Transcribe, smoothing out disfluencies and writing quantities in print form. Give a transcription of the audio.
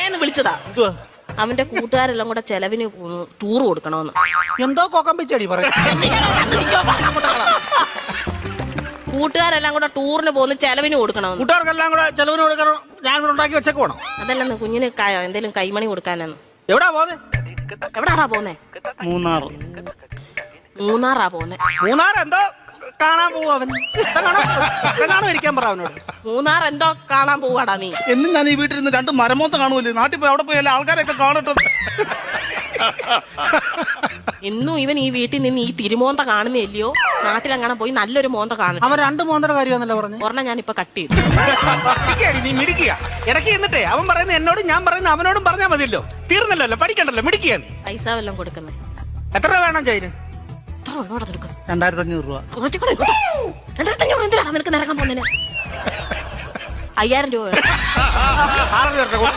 പറയാന്ന് വിളിച്ചതാ. അവന്റെ കൂട്ടുകാരെല്ലാം കൂടെ ചെലവിന് ടൂർ കൊടുക്കണമെന്ന്. എന്തോ കൊക്കമ്പിച്ചടി പറയും. കൂട്ടുകാരെല്ലാം കൂടെ ടൂറിന് പോകുന്ന ചെലവിന് കൊടുക്കണമെന്ന്. കൂട്ടുകാർക്കെല്ലാം കൂടെ ചെലവിന് കൊടുക്കണം. ഞാൻ കൂടെ ഉണ്ടാക്കി വെച്ചേക്ക് വേണം. അതല്ലെന്ന് കുഞ്ഞിന് എന്തേലും കൈമണി കൊടുക്കാനെന്ന്. എവിടാ പോന്നെ? എവിടാടാ പോന്നെ? മൂന്നാറാ പോന്നെ. മൂന്നാർ എന്തോ കാണാൻ പോവും അവൻ. കാണോ ഇരിക്കാൻ പറ അവനോട്. മൂന്നാർ എന്തോ കാണാൻ പോവാടാ നീ. എന്നും ഞാൻ ഈ വീട്ടിൽ നിന്ന് 2 മരമോത്ത കാണുമല്ലോ. നാട്ടിൽ പോയി അവിടെ പോയി എല്ലാ ആൾക്കാരെയൊക്കെ കാണട്ടെ. എന്നും ഇവൻ ഈ വീട്ടിൽ നിന്ന് ഈ തിരുമോന്ത കാണുന്നില്ലയോ? നാട്ടിലെങ്ങനെ പോയി നല്ലൊരു മോന്ത കാണും. അവൻ 2 മോന്തയുടെ കാര്യമാണല്ലോ പറഞ്ഞു. ഒരെണ്ണം ഞാനിപ്പോ കട്ട് ചെയ്തു. നീ മിടിക്കുക. ഇടയ്ക്ക് എന്നിട്ടേ അവൻ പറയുന്ന എന്നോടും ഞാൻ പറയുന്ന അവനോടും പറഞ്ഞാൽ മതിയല്ലോ. തീർന്നല്ലോ, പഠിക്കണ്ടല്ലോ, മിടിക്കുക. നീ പൈസ വല്ലതും കൊടുക്കുന്നത് എത്ര രൂപ വേണം ചൈന്? 2500 രൂപ. 2500 എന്തിനാണ് നിനക്ക് നിരക്കാൻ പോകുന്നതിന്? 5000 രൂപ വേണം.